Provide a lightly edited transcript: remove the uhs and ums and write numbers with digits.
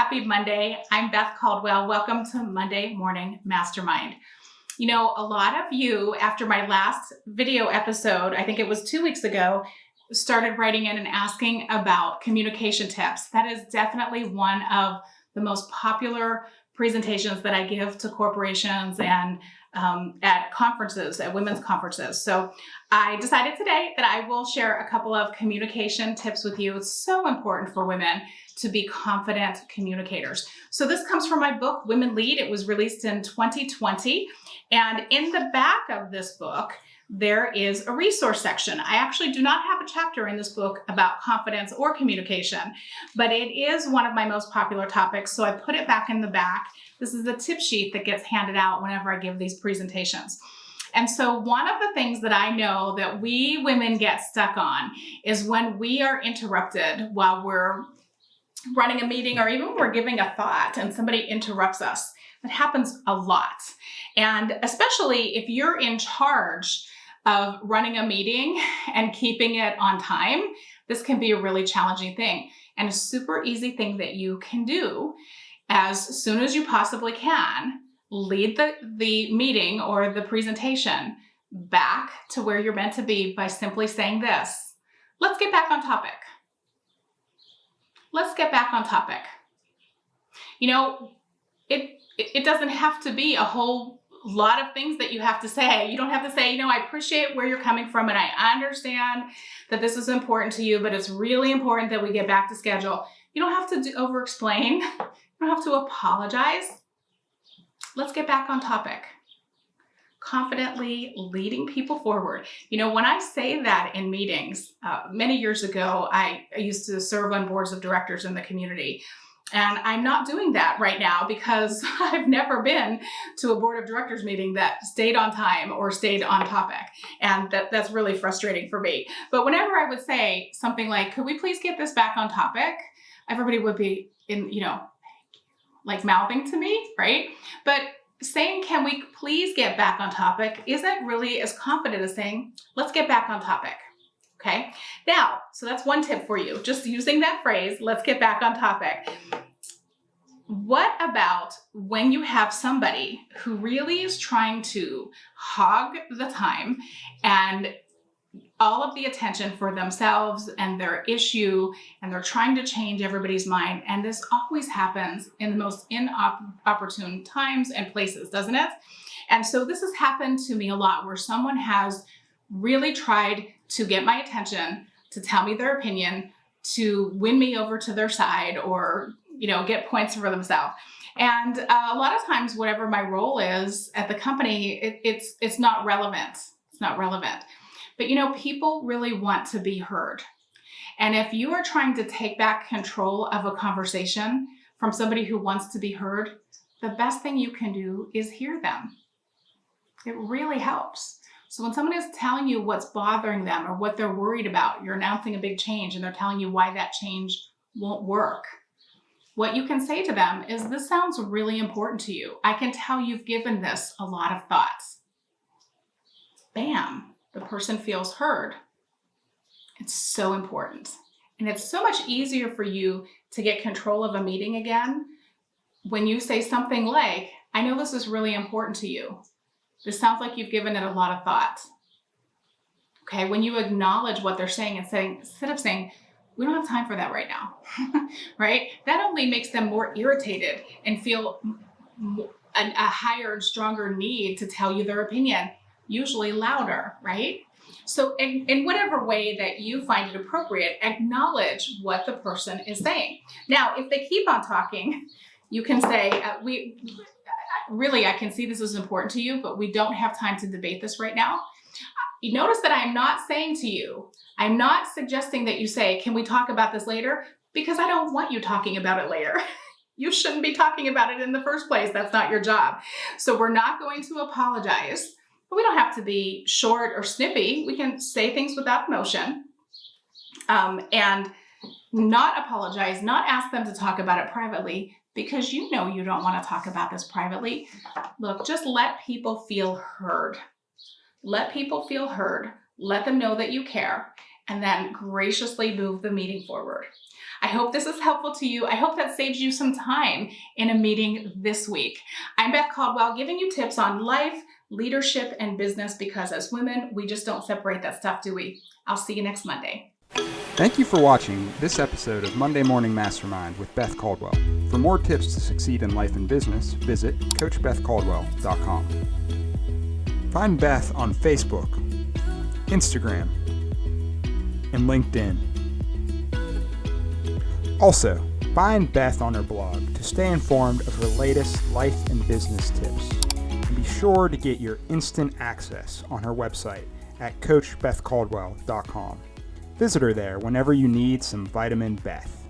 Happy Monday. I'm Beth Caldwell. Welcome to Monday Morning Mastermind. You know, a lot of you, after my last video episode, I think it was 2 weeks ago, started writing in and asking about communication tips. That is definitely one of the most popular presentations that I give to corporations and at conferences, at women's conferences. So I decided today that I will share a couple of communication tips with you. It's so important for women to be confident communicators. So this comes from my book, Women Lead. It was released in 2020. And in the back of this book, there is a resource section. I actually do not have a chapter in this book about confidence or communication, but it is one of my most popular topics. So I put it back in the back. This is a tip sheet that gets handed out whenever I give these presentations. And so one of the things that I know that we women get stuck on is when we are interrupted while we're running a meeting or even we're giving a thought and somebody interrupts us. That happens a lot. And especially if you're in charge of running a meeting and keeping it on time, this can be a really challenging thing. And a super easy thing that you can do as soon as you possibly can, lead the meeting or the presentation back to where you're meant to be by simply saying this: let's get back on topic. Let's get back on topic. You know, it doesn't have to be a whole lot of things that you have to say. You don't have to say, you know, I appreciate where you're coming from and I understand that this is important to you, but it's really important that we get back to schedule. You don't have to over-explain. You don't have to apologize. Let's get back on topic. Confidently leading people forward. You know, when I say that in meetings, many years ago, I used to serve on boards of directors in the community. And I'm not doing that right now because I've never been to a board of directors meeting that stayed on time or stayed on topic. And that's really frustrating for me. But whenever I would say something like, could we please get this back on topic? Everybody would be like mouthing to me, right? But saying, can we please get back on topic, isn't really as confident as saying, let's get back on topic. Okay. Now, so that's one tip for you. Just using that phrase, let's get back on topic. What about when you have somebody who really is trying to hog the time and all of the attention for themselves and their issue, and they're trying to change everybody's mind. And this always happens in the most inopportune times and places, doesn't it? And so this has happened to me a lot where someone has really tried to get my attention, to tell me their opinion, to win me over to their side, or, you know, get points for themselves. And a lot of times, whatever my role is at the company, it's not relevant. It's not relevant. But, you know, people really want to be heard. And if you are trying to take back control of a conversation from somebody who wants to be heard, the best thing you can do is hear them. It really helps. So when someone is telling you what's bothering them or what they're worried about, you're announcing a big change and they're telling you why that change won't work, what you can say to them is, this sounds really important to you. I can tell you've given this a lot of thoughts. Bam, the person feels heard. It's so important. And it's so much easier for you to get control of a meeting again when you say something like, I know this is really important to you. This sounds like you've given it a lot of thought. Okay, when you acknowledge what they're saying and saying, instead of saying, we don't have time for that right now, right? That only makes them more irritated and feel a higher and stronger need to tell you their opinion, usually louder, right? So in whatever way that you find it appropriate, acknowledge what the person is saying. Now, if they keep on talking, you can say, I can see this is important to you, but we don't have time to debate this right now. You notice that I'm not saying to you, I'm not suggesting that you say, can we talk about this later? Because I don't want you talking about it later. You shouldn't be talking about it in the first place. That's not your job. So we're not going to apologize, but we don't have to be short or snippy. We can say things without emotion and not apologize, not ask them to talk about it privately, because you know you don't want to talk about this privately. Look, just let people feel heard. Let people feel heard. Let them know that you care, and then graciously move the meeting forward. I hope this is helpful to you. I hope that saves you some time in a meeting this week. I'm Beth Caldwell, giving you tips on life, leadership, and business, because as women, we just don't separate that stuff, do we? I'll see you next Monday. Thank you for watching this episode of Monday Morning Mastermind with Beth Caldwell. For more tips to succeed in life and business, visit CoachBethCaldwell.com. Find Beth on Facebook, Instagram, and LinkedIn. Also, find Beth on her blog to stay informed of her latest life and business tips. And be sure to get your instant access on her website at CoachBethCaldwell.com. Visit her there whenever you need some vitamin Beth.